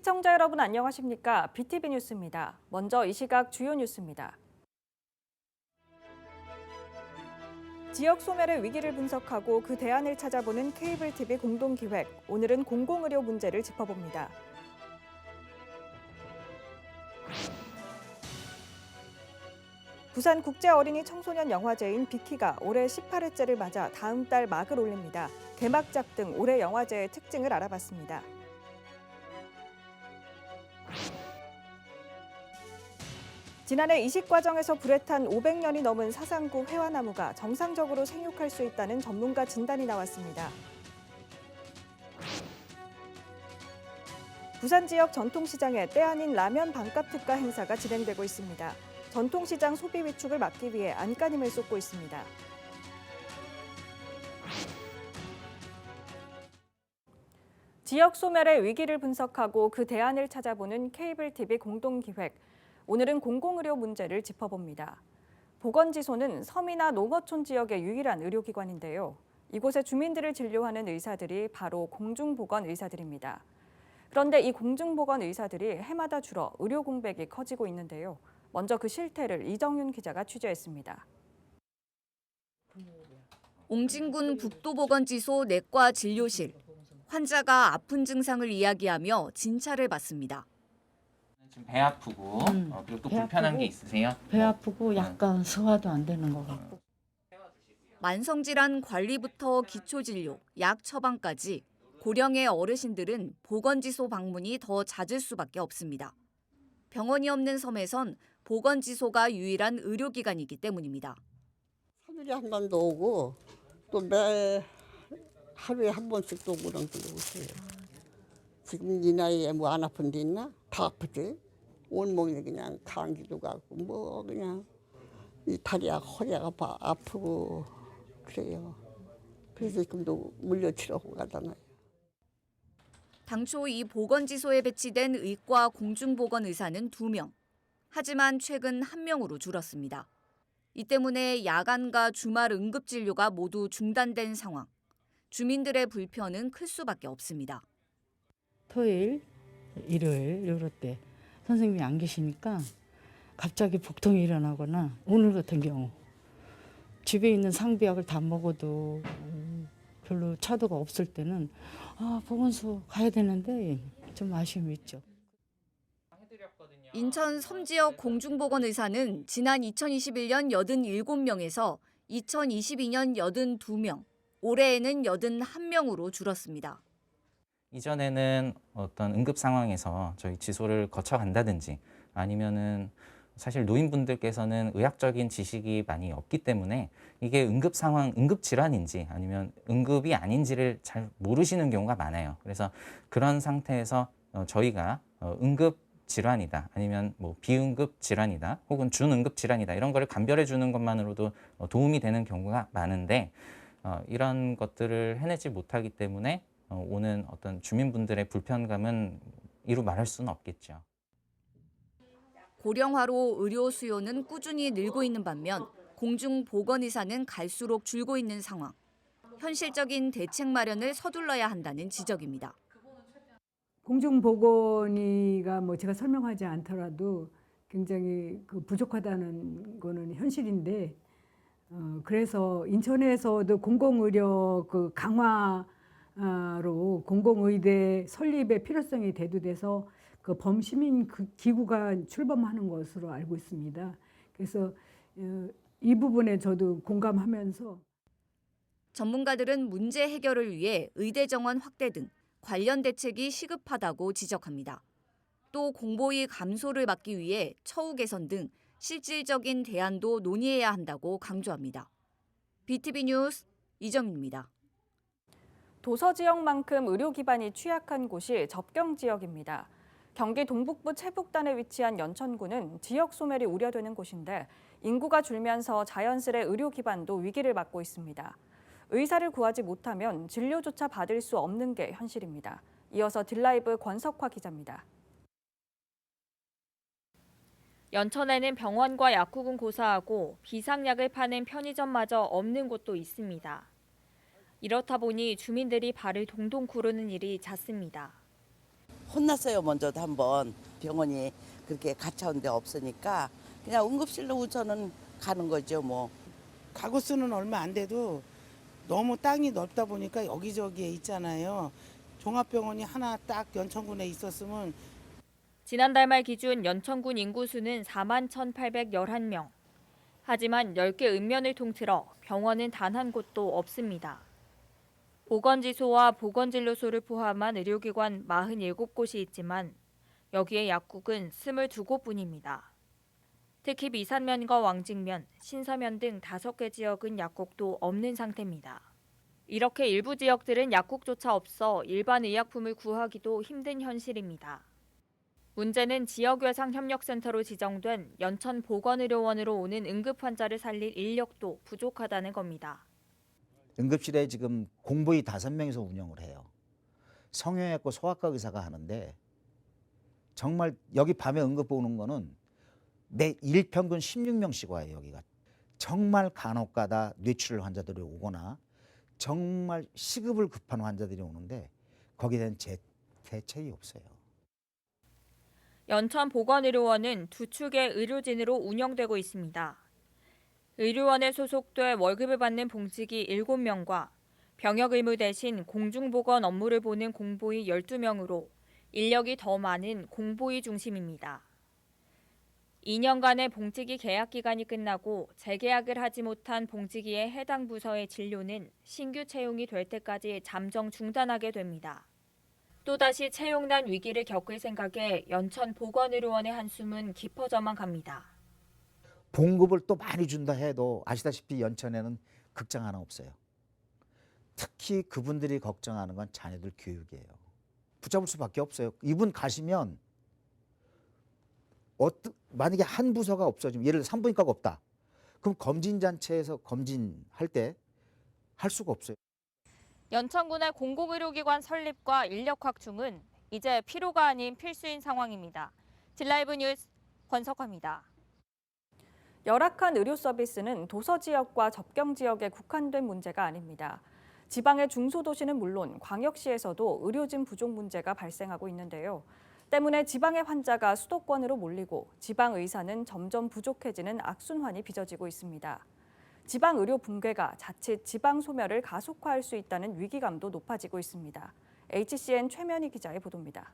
시청자 여러분 안녕하십니까? BTV 뉴스입니다. 먼저 이 시각 주요 뉴스입니다. 지역 소멸의 위기를 분석하고 그 대안을 찾아보는 케이블 TV 공동기획. 오늘은 공공의료 문제를 짚어봅니다. 부산국제어린이 청소년 영화제인 비키가 올해 18회째를 맞아 다음 달 막을 올립니다. 개막작 등 올해 영화제의 특징을 알아봤습니다. 지난해 이식 과정에서 불에 탄 500년이 넘은 사상구 회화나무가 정상적으로 생육할 수 있다는 전문가 진단이 나왔습니다. 부산 지역 전통시장에 때 아닌 라면 반값 특가 행사가 진행되고 있습니다. 전통시장 소비 위축을 막기 위해 안간힘을 쏟고 있습니다. 지역 소멸의 위기를 분석하고 그 대안을 찾아보는 케이블 TV 공동기획. 오늘은 공공의료 문제를 짚어봅니다. 보건지소는 섬이나 농어촌 지역의 유일한 의료기관인데요. 이곳의 주민들을 진료하는 의사들이 바로 공중보건 의사들입니다. 그런데 이 공중보건 의사들이 해마다 줄어 의료 공백이 커지고 있는데요. 먼저 그 실태를 이정윤 기자가 취재했습니다. 옹진군 북도보건지소 내과 진료실. 환자가 아픈 증상을 이야기하며 진찰을 받습니다. 지금 배 아프고 그리고 또 불편한 게 있으세요? 배 아프고 약간 소화도 안 되는 것 같고. 만성질환 관리부터 기초진료, 약 처방까지 고령의 어르신들은 보건지소 방문이 더 잦을 수밖에 없습니다. 병원이 없는 섬에선 보건지소가 유일한 의료기관이기 때문입니다. 하루에 한 번도 오고 또 매 하루에 한 번씩 또 그런 데 오세요. 지금 이 나이에 뭐 안 아픈 데 있나? 다 아프지. 온몸이 그냥 감기도 가고 뭐 그냥 이 다리야 허리가 아프고 그래요. 그래서 지금도 물려치려고 가잖아요. 당초 이 보건지소에 배치된 의과 공중보건 의사는 2명. 하지만 최근 1명으로 줄었습니다. 이 때문에 야간과 주말 응급진료가 모두 중단된 상황. 주민들의 불편은 클 수밖에 없습니다. 토요일, 일요일 이럴 때 선생님이 안 계시니까 갑자기 복통이 일어나거나 오늘 같은 경우 집에 있는 상비약을 다 먹어도 별로 차도가 없을 때는 보건소 가야 되는데 좀 아쉬움이 있죠. 인천 섬지역 공중보건 의사는 지난 2021년 87명에서 2022년 82명, 올해에는 81명으로 줄었습니다. 이전에는 어떤 응급 상황에서 저희 지소를 거쳐간다든지 아니면은 사실 노인분들께서는 의학적인 지식이 많이 없기 때문에 이게 응급 상황, 응급 질환인지 아니면 응급이 아닌지를 잘 모르시는 경우가 많아요. 그래서 그런 상태에서 저희가 응급 질환이다 아니면 뭐 비응급 질환이다 혹은 준응급 질환이다 이런 거를 감별해 주는 것만으로도 도움이 되는 경우가 많은데 이런 것들을 해내지 못하기 때문에 오는 어떤 주민분들의 불편감은 이루 말할 수는 없겠죠. 고령화로 의료 수요는 꾸준히 늘고 있는 반면 공중보건의사는 갈수록 줄고 있는 상황. 현실적인 대책 마련을 서둘러야 한다는 지적입니다. 공중보건의가 뭐 제가 설명하지 않더라도 굉장히 부족하다는 거는 현실인데 그래서 인천에서도 공공의료 강화로 공공의대 설립의 필요성이 대두돼서 범시민 기구가 출범하는 것으로 알고 있습니다. 그래서 이 부분에 저도 공감하면서 전문가들은 문제 해결을 위해 의대 정원 확대 등 관련 대책이 시급하다고 지적합니다. 또 공보위 감소를 막기 위해 처우 개선 등 실질적인 대안도 논의해야 한다고 강조합니다. BTV 뉴스 이정입니다. 도서 지역만큼 의료 기반이 취약한 곳이 접경 지역입니다. 경기 동북부 채북단에 위치한 연천군은 지역 소멸이 우려되는 곳인데 인구가 줄면서 자연스레 의료 기반도 위기를 맞고 있습니다. 의사를 구하지 못하면 진료조차 받을 수 없는 게 현실입니다. 이어서 딜라이브 권석화 기자입니다. 연천에는 병원과 약국은 고사하고 비상약을 파는 편의점마저 없는 곳도 있습니다. 이렇다 보니 주민들이 발을 동동 구르는 일이 잦습니다. 혼났어요. 먼저도 한번 병원이 그렇게 가차운 데 없으니까 그냥 응급실로 우선은 가는 거죠. 뭐 가구 수는 얼마 안 돼도 너무 땅이 넓다 보니까 여기저기에 있잖아요. 종합병원이 하나 딱 연천군에 있었으면 지난달 말 기준 연천군 인구수는 41,811명. 하지만 10개 읍면을 통틀어 병원은 단 한 곳도 없습니다. 보건지소와 보건진료소를 포함한 의료기관 47곳이 있지만 여기에 약국은 22곳뿐입니다. 특히 미산면과 왕직면, 신서면 등 5개 지역은 약국도 없는 상태입니다. 이렇게 일부 지역들은 약국조차 없어 일반 의약품을 구하기도 힘든 현실입니다. 문제는 지역외상협력센터로 지정된 연천보건의료원으로 오는 응급 환자를 살릴 인력도 부족하다는 겁니다. 응급실에 지금 공보의 5명이서 운영을 해요. 성형외과 소아과 의사가 하는데 정말 여기 밤에 응급 오는 거는 매 일평균 16명씩 와요. 여기가. 정말 간혹 가다 뇌출혈 환자들이 오거나 정말 시급을 급한 환자들이 오는데 거기에 대한 대책이 없어요. 연천보건의료원은 두 축의 의료진으로 운영되고 있습니다. 의료원에 소속돼 월급을 받는 봉직이 7명과 병역 의무 대신 공중보건 업무를 보는 공보의 12명으로 인력이 더 많은 공보의 중심입니다. 2년간의 봉직이 계약 기간이 끝나고 재계약을 하지 못한 봉직이의 해당 부서의 진료는 신규 채용이 될 때까지 잠정 중단하게 됩니다. 또다시 채용난 위기를 겪을 생각에 연천보건의료원의 한숨은 깊어져만 갑니다. 봉급을 또 많이 준다 해도 아시다시피 연천에는 극장 하나 없어요. 특히 그분들이 걱정하는 건 자녀들 교육이에요. 붙잡을 수밖에 없어요. 이분 가시면 만약에 한 부서가 없어지면 예를 들어 산부인과가 없다. 그럼 검진잔치에서 검진할 때 할 수가 없어요. 연천군의 공공의료기관 설립과 인력 확충은 이제 필요가 아닌 필수인 상황입니다. 진라이브 뉴스 권석화입니다. 열악한 의료 서비스는 도서 지역과 접경 지역에 국한된 문제가 아닙니다. 지방의 중소도시는 물론 광역시에서도 의료진 부족 문제가 발생하고 있는데요. 때문에 지방의 환자가 수도권으로 몰리고 지방 의사는 점점 부족해지는 악순환이 빚어지고 있습니다. 지방 의료 붕괴가 자칫 지방 소멸을 가속화할 수 있다는 위기감도 높아지고 있습니다. HCN 최면희 기자의 보도입니다.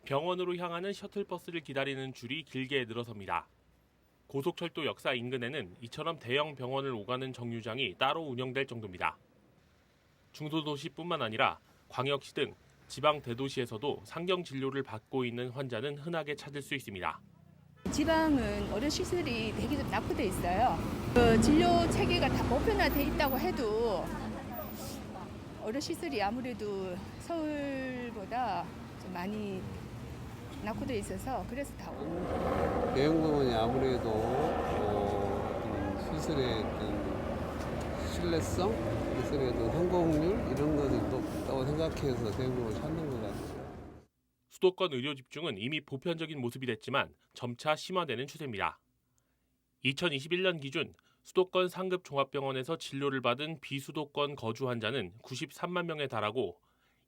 병원으로 향하는 셔틀버스를 기다리는 줄이 길게 늘어섭니다. 고속철도 역사 인근에는 이처럼 대형 병원을 오가는 정류장이 따로 운영될 정도입니다. 중소도시뿐만 아니라 광역시 등 지방 대도시에서도 상경 진료를 받고 있는 환자는 흔하게 찾을 수 있습니다. 지방은 의료 시설이 되게 좀 낙후돼 있어요. 그 진료 체계가 다 보편화돼 있다고 해도 의료 시설이 아무래도 서울보다 좀 많이 낙후돼 있어서 그래서 다 오는 거예요. 대형 병원이 아무래도 시설의 신뢰성, 시설의 성공률 이런 것이 높다고 생각해서 대부분 찾는 것 같아요. 수도권 의료 집중은 이미 보편적인 모습이 됐지만 점차 심화되는 추세입니다. 2021년 기준 수도권 상급 종합병원에서 진료를 받은 비수도권 거주 환자는 93만 명에 달하고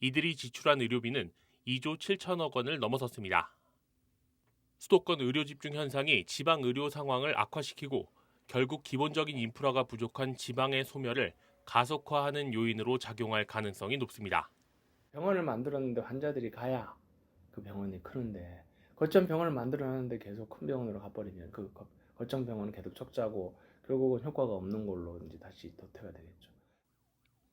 이들이 지출한 의료비는 2조 7천억 원을 넘어섰습니다. 수도권 의료 집중 현상이 지방 의료 상황을 악화시키고 결국 기본적인 인프라가 부족한 지방의 소멸을 가속화하는 요인으로 작용할 가능성이 높습니다. 병원을 만들었는데 환자들이 가야 그 병원이 크는데 거점 병원을 만들어놨는데 계속 큰 병원으로 가버리면 그 거점 병원은 계속 적자고 결국은 효과가 없는 걸로 이제 다시 도태가 되겠죠.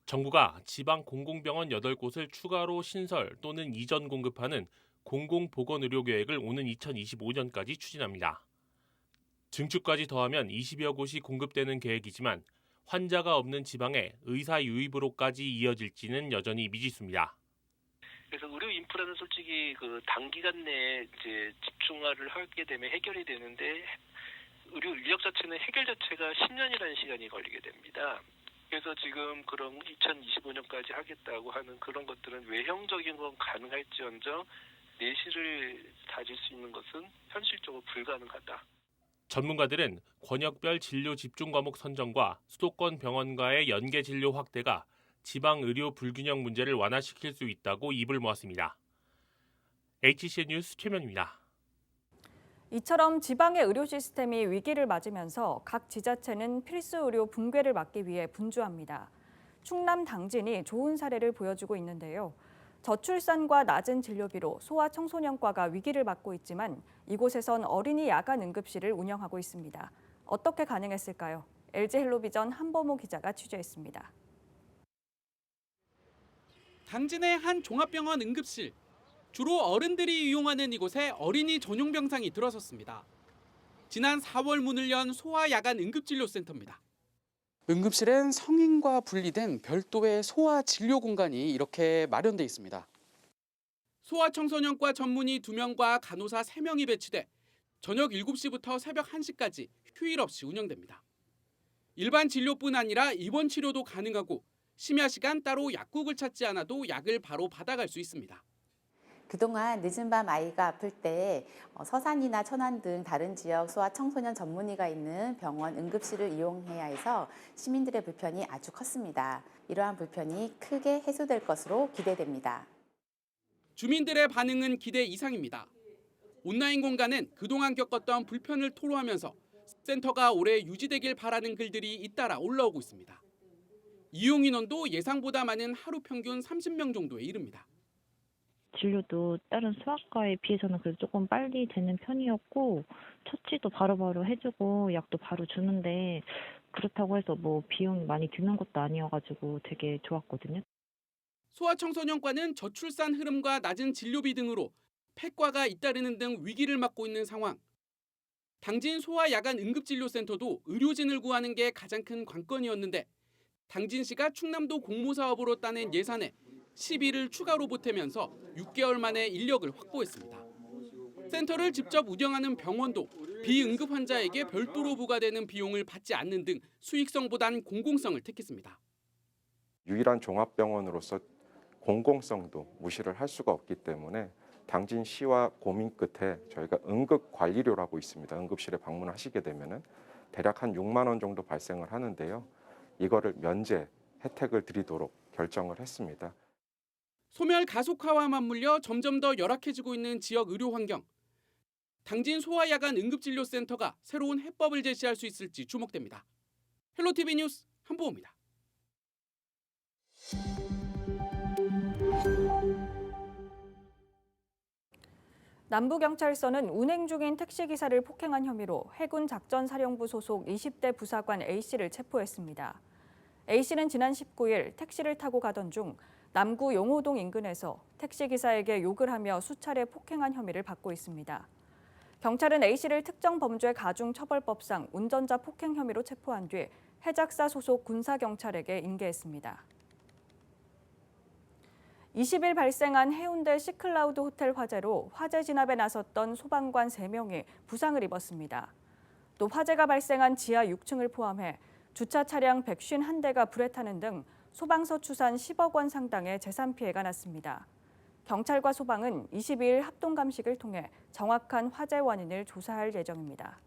정부가 지방 공공병원 8곳을 추가로 신설 또는 이전 공급하는 공공보건의료 계획을 오는 2025년까지 추진합니다. 증축까지 더하면 20여 곳이 공급되는 계획이지만 환자가 없는 지방에 의사 유입으로까지 이어질지는 여전히 미지수입니다. 그래서 의료 인프라는 솔직히 그 단기간 내에 이제 집중화를 하게 되면 해결이 되는데 의료 인력 자체는 해결 자체가 10년이라는 시간이 걸리게 됩니다. 그래서 지금 그런 2025년까지 하겠다고 하는 그런 것들은 외형적인 건 가능할지언정 내실을 다질 수 있는 것은 현실적으로 불가능하다. 전문가들은 권역별 진료 집중 과목 선정과 수도권 병원과의 연계 진료 확대가 지방 의료 불균형 문제를 완화시킬 수 있다고 입을 모았습니다. HCN 뉴스 최명입니다. 이처럼 지방의 의료 시스템이 위기를 맞으면서 각 지자체는 필수 의료 붕괴를 막기 위해 분주합니다. 충남 당진이 좋은 사례를 보여주고 있는데요. 저출산과 낮은 진료비로 소아청소년과가 위기를 맞고 있지만 이곳에선 어린이 야간 응급실을 운영하고 있습니다. 어떻게 가능했을까요? LG 헬로비전 한범호 기자가 취재했습니다. 당진의 한 종합병원 응급실. 주로 어른들이 이용하는 이곳에 어린이 전용 병상이 들어섰습니다. 지난 4월 문을 연 소아 야간 응급진료센터입니다. 응급실엔 성인과 분리된 별도의 소아 진료 공간이 이렇게 마련돼 있습니다. 소아청소년과 전문의 2명과 간호사 3명이 배치돼 저녁 7시부터 새벽 1시까지 휴일 없이 운영됩니다. 일반 진료뿐 아니라 입원 치료도 가능하고 심야 시간 따로 약국을 찾지 않아도 약을 바로 받아갈 수 있습니다. 그동안 늦은 밤 아이가 아플 때 서산이나 천안 등 다른 지역 소아 청소년 전문의가 있는 병원 응급실을 이용해야 해서 시민들의 불편이 아주 컸습니다. 이러한 불편이 크게 해소될 것으로 기대됩니다. 주민들의 반응은 기대 이상입니다. 온라인 공간엔 그동안 겪었던 불편을 토로하면서 센터가 오래 유지되길 바라는 글들이 잇따라 올라오고 있습니다. 이용 인원도 예상보다 많은 하루 평균 30명 정도에 이릅니다. 진료도 다른 소아과에 비해서는 그래도 조금 빨리 되는 편이었고 처치도 바로바로 해주고 약도 바로 주는데 그렇다고 해서 뭐 비용이 많이 드는 것도 아니어가지고 되게 좋았거든요. 소아청소년과는 저출산 흐름과 낮은 진료비 등으로 폐과가 잇따르는 등 위기를 맞고 있는 상황. 당진 소아 야간 응급진료센터도 의료진을 구하는 게 가장 큰 관건이었는데 당진시가 충남도 공모사업으로 따낸 예산에 10일을 추가로 보태면서 6개월 만에 인력을 확보했습니다. 센터를 직접 운영하는 병원도 비응급 환자에게 별도로 부과되는 비용을 받지 않는 등 수익성보단 공공성을 택했습니다. 유일한 종합병원으로서 공공성도 무시를 할 수가 없기 때문에 당진시와 고민 끝에 저희가 응급관리료라고 있습니다. 응급실에 방문하시게 되면은 대략 한 6만 원 정도 발생을 하는데요. 이거를 면제 혜택을 드리도록 결정을 했습니다. 소멸 가속화와 맞물려 점점 더 열악해지고 있는 지역 의료 환경. 당진 소아야간 응급진료센터가 새로운 해법을 제시할 수 있을지 주목됩니다. 헬로티비 뉴스 한보호입니다. 남부경찰서는 운행 중인 택시기사를 폭행한 혐의로 해군작전사령부 소속 20대 부사관 A씨를 체포했습니다. A씨는 지난 19일 택시를 타고 가던 중 남구 용호동 인근에서 택시기사에게 욕을 하며 수차례 폭행한 혐의를 받고 있습니다. 경찰은 A씨를 특정 범죄 가중처벌법상 운전자 폭행 혐의로 체포한 뒤 해작사 소속 군사경찰에게 인계했습니다. 20일 발생한 해운대 시클라우드 호텔 화재로 화재 진압에 나섰던 소방관 3명이 부상을 입었습니다. 또 화재가 발생한 지하 6층을 포함해 주차 차량 151대가 불에 타는 등 소방서 추산 10억 원 상당의 재산 피해가 났습니다. 경찰과 소방은 22일 합동 감식을 통해 정확한 화재 원인을 조사할 예정입니다.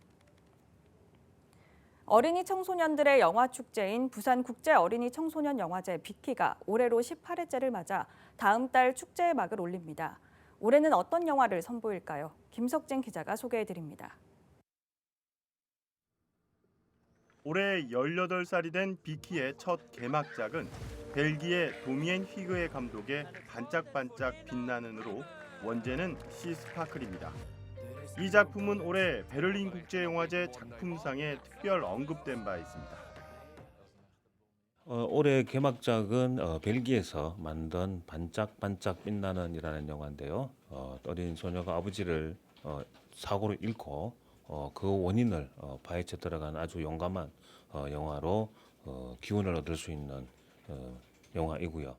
어린이 청소년들의 영화 축제인 부산국제어린이청소년영화제 빅키가 올해로 18회째를 맞아 다음 달 축제의 막을 올립니다. 올해는 어떤 영화를 선보일까요? 김석진 기자가 소개해드립니다. 올해 18살이 된 빅키의 첫 개막작은 벨기에 도미엔 휘그의 감독의 반짝반짝 빛나는으로 원제는 시스파클입니다. 이 작품은 올해 베를린 국제영화제 작품상에 특별 언급된 바 있습니다. 올해 개막작은 벨기에에서 만든 반짝반짝 빛나는이라는 영화인데요. 어린 소녀가 아버지를 사고로 잃고 그 원인을 파헤쳐 들어간 아주 용감한 영화로 기운을 얻을 수 있는 영화이고요.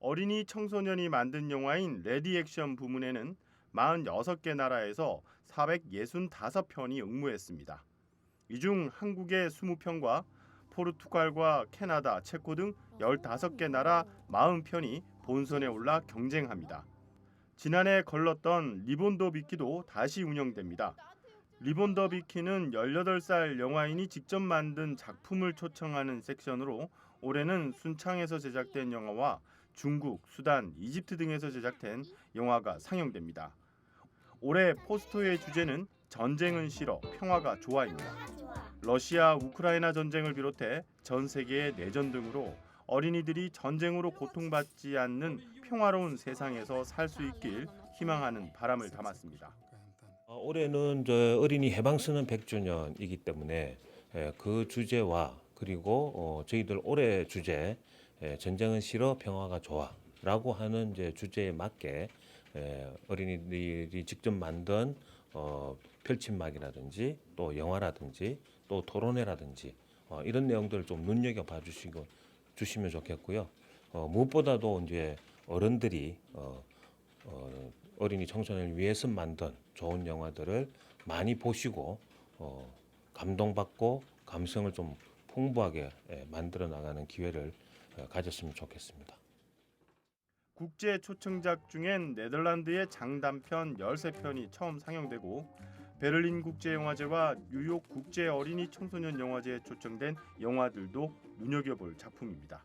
어린이 청소년이 만든 영화인 레디 액션 부문에는 46개 나라에서 465편이 응모했습니다. 이 중 한국의 20편과 포르투갈과 캐나다, 체코 등 15개 나라 40편이 본선에 올라 경쟁합니다. 지난해 걸렀던 리본 더 빅키도 다시 운영됩니다. 리본 더 빅키는 18살 영화인이 직접 만든 작품을 초청하는 섹션으로 올해는 순창에서 제작된 영화와 중국, 수단, 이집트 등에서 제작된 영화가 상영됩니다. 올해 포스터의 주제는 전쟁은 싫어, 평화가 좋아입니다. 러시아, 우크라이나 전쟁을 비롯해 전 세계의 내전 등으로 어린이들이 전쟁으로 고통받지 않는 평화로운 세상에서 살 수 있길 희망하는 바람을 담았습니다. 올해는 어린이 해방선언 100주년이기 때문에 그 주제와 그리고 저희들 올해 주제 전쟁은 싫어 평화가 좋아라고 하는 주제에 맞게 어린이들이 직접 만든 펼침막이라든지 또 영화라든지 또 토론회라든지 이런 내용들을 좀 눈여겨봐 주시면 좋겠고요. 무엇보다도 이제 어른들이 어린이 청소년을 위해서 만든 좋은 영화들을 많이 보시고 감동받고 감성을 좀 풍부하게 만들어 나가는 기회를 가졌으면 좋겠습니다. 국제 초청작 중엔 네덜란드의 장단편 13편이 처음 상영되고 베를린 국제영화제와 뉴욕 국제 어린이 청소년 영화제에 초청된 영화들도 눈여겨볼 작품입니다.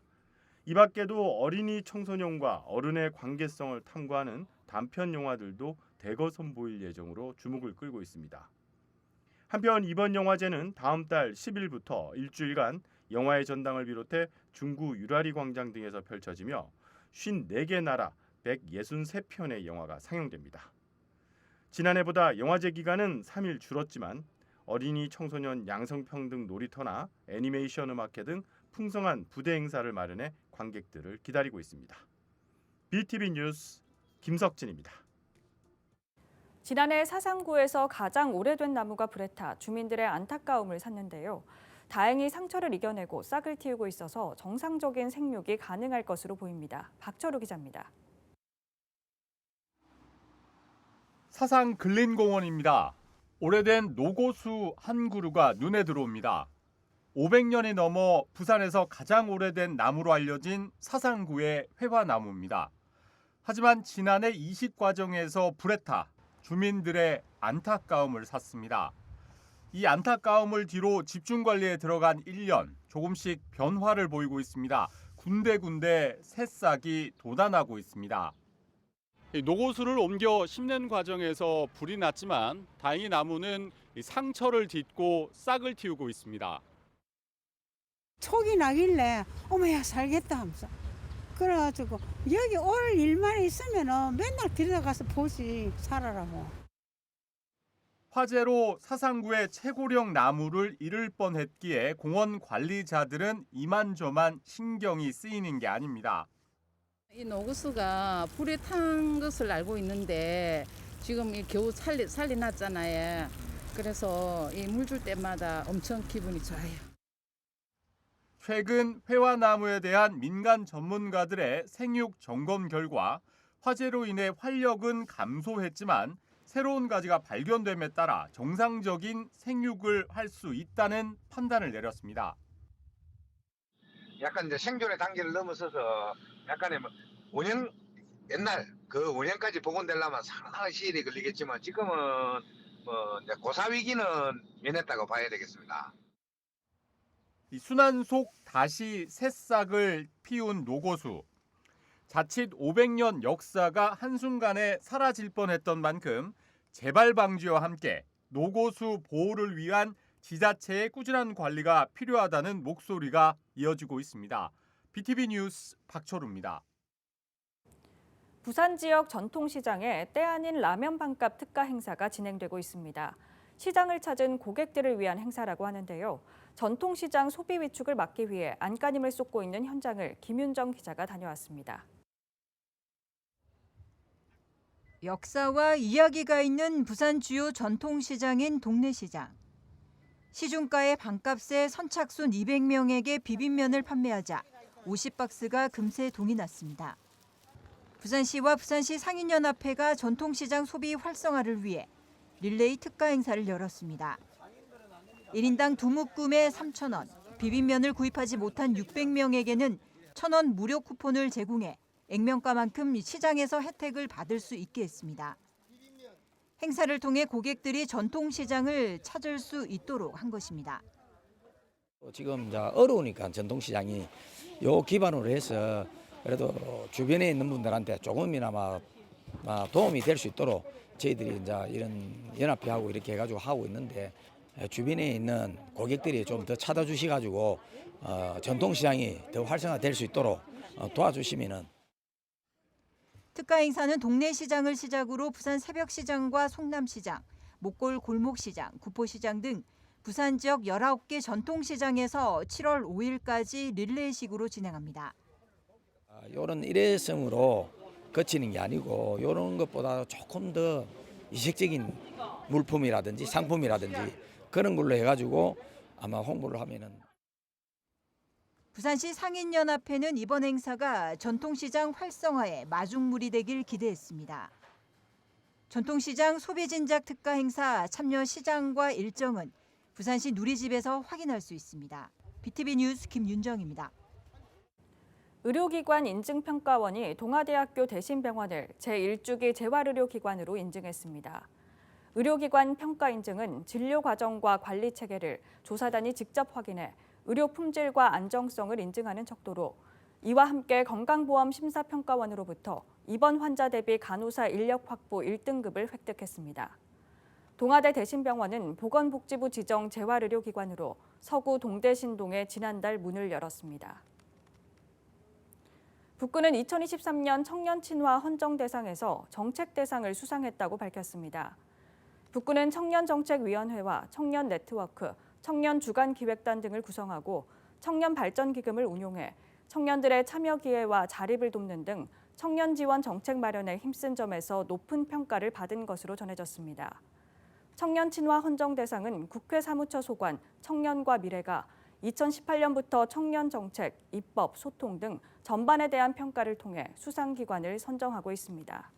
이 밖에도 어린이 청소년과 어른의 관계성을 탐구하는 단편 영화들도 대거 선보일 예정으로 주목을 끌고 있습니다. 한편 이번 영화제는 다음 달 10일부터 일주일간 영화의 전당을 비롯해 중구 유라리 광장 등에서 펼쳐지며 54개 나라 163편의 영화가 상영됩니다. 지난해보다 영화제 기간은 3일 줄었지만 어린이 청소년 양성평등 놀이터나 애니메이션 음악회 등 풍성한 부대 행사를 마련해 관객들을 기다리고 있습니다. BTV 뉴스 김석진입니다. 지난해 사상구에서 가장 오래된 나무가 불에 타 주민들의 안타까움을 샀는데요. 다행히 상처를 이겨내고 싹을 틔우고 있어서 정상적인 생육이 가능할 것으로 보입니다. 박철우 기자입니다. 사상 근린공원입니다. 오래된 노고수 한 그루가 눈에 들어옵니다. 500년이 넘어 부산에서 가장 오래된 나무로 알려진 사상구의 회화나무입니다. 하지만 지난해 이식 과정에서 불에 타 주민들의 안타까움을 샀습니다. 이 안타까움을 뒤로 집중관리에 들어간 1년, 조금씩 변화를 보이고 있습니다. 군데군데 새싹이 돋아나고 있습니다. 노고수를 옮겨 심는 과정에서 불이 났지만 다행히 나무는 상처를 딛고 싹을 틔우고 있습니다. 촉이 나길래 어머야 살겠다 하면서 그래가지고 여기 올 일만 있으면 맨날 들어가서 보지 살아라고. 화재로 사상구의 최고령 나무를 잃을 뻔했기에 공원 관리자들은 이만저만 신경이 쓰이는 게 아닙니다. 이 노구수가 불에 탄 것을 알고 있는데 지금 겨우 살리 났잖아요. 그래서 이 물 줄 때마다 엄청 기분이 좋아요. 최근 회화나무에 대한 민간 전문가들의 생육 점검 결과 화재로 인해 활력은 감소했지만 새로운 가지가 발견됨에 따라 정상적인 생육을 할 수 있다는 판단을 내렸습니다. 약간 이제 생존의 단계를 넘어서서 약간의 원형 옛날 그 원형까지 복원되려면 상당한 시일이 걸리겠지만 지금은 이제 고사 위기는 면했다고 봐야 되겠습니다. 순환 속 다시 새싹을 피운 노고수. 자칫 500년 역사가 한순간에 사라질 뻔했던 만큼 재발 방지와 함께 노고수 보호를 위한 지자체의 꾸준한 관리가 필요하다는 목소리가 이어지고 있습니다. BTV 뉴스 박철우입니다. 부산 지역 전통시장에 때 아닌 라면 반값 특가 행사가 진행되고 있습니다. 시장을 찾은 고객들을 위한 행사라고 하는데요. 전통시장 소비 위축을 막기 위해 안간힘을 쏟고 있는 현장을 김윤정 기자가 다녀왔습니다. 역사와 이야기가 있는 부산 주요 전통시장인 동네시장. 시중가의 반값에 선착순 200명에게 비빔면을 판매하자 50박스가 금세 동이 났습니다. 부산시와 부산시 상인연합회가 전통시장 소비 활성화를 위해 릴레이 특가 행사를 열었습니다. 1인당 두묶음에 3,000원, 비빔면을 구입하지 못한 600명에게는 1,000원 무료 쿠폰을 제공해 액면가만큼 시장에서 혜택을 받을 수 있게 했습니다. 행사를 통해 고객들이 전통시장을 찾을 수 있도록 한 것입니다. 지금 이제 어려우니까 전통시장이 요 기반으로 해서 그래도 주변에 있는 분들한테 조금이나마 도움이 될 수 있도록 저희들이 이제 이런 연합회하고 이렇게 해가지고 하고 있는데 주변에 있는 고객들이 좀 더 찾아주셔가지고 전통시장이 더 활성화될 수 있도록 도와주시면은. 특가 행사는 동네 시장을 시작으로 부산 새벽시장과 송남시장, 목골 골목시장, 구포시장 등 부산 지역 19개 전통시장에서 7월 5일까지 릴레이식으로 진행합니다. 이런 일회성으로 거치는 게 아니고 이런 것보다 조금 더 이색적인 물품이라든지 상품이라든지 그런 걸로 해가지고 아마 홍보를 하면은. 부산시 상인연합회는 이번 행사가 전통시장 활성화에 마중물이 되길 기대했습니다. 전통시장 소비진작 특가 행사 참여 시장과 일정은 부산시 누리집에서 확인할 수 있습니다. BTV 뉴스 김윤정입니다. 의료기관 인증평가원이 동아대학교 대신병원을 제1주기 재활의료기관으로 인증했습니다. 의료기관 평가 인증은 진료 과정과 관리 체계를 조사단이 직접 확인해 의료 품질과 안정성을 인증하는 척도로 이와 함께 건강보험 심사평가원으로부터 입원 환자 대비 간호사 인력 확보 1등급을 획득했습니다. 동아대 대신병원은 보건복지부 지정 재활의료기관으로 서구 동대신동에 지난달 문을 열었습니다. 북구는 2023년 청년친화 헌정대상에서 정책대상을 수상했다고 밝혔습니다. 북구는 청년정책위원회와 청년네트워크, 청년주간기획단 등을 구성하고 청년발전기금을 운용해 청년들의 참여 기회와 자립을 돕는 등 청년 지원 정책 마련에 힘쓴 점에서 높은 평가를 받은 것으로 전해졌습니다. 청년 친화 헌정 대상은 국회 사무처 소관 청년과 미래가 2018년부터 청년 정책, 입법, 소통 등 전반에 대한 평가를 통해 수상 기관을 선정하고 있습니다.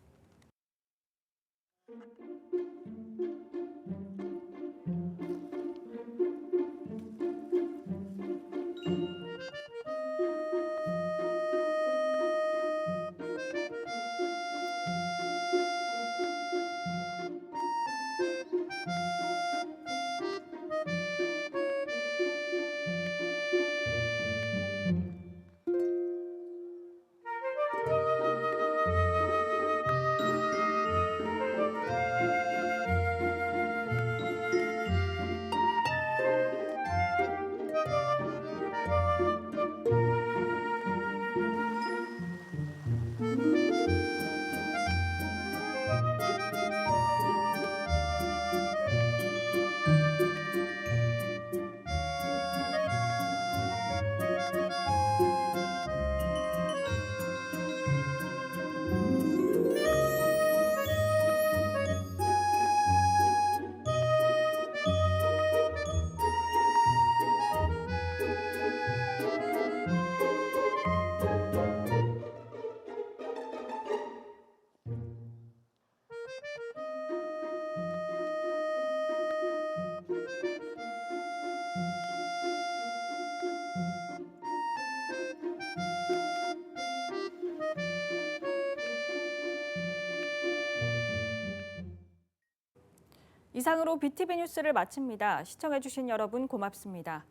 이상으로 BTV 뉴스를 마칩니다. 시청해주신 여러분 고맙습니다.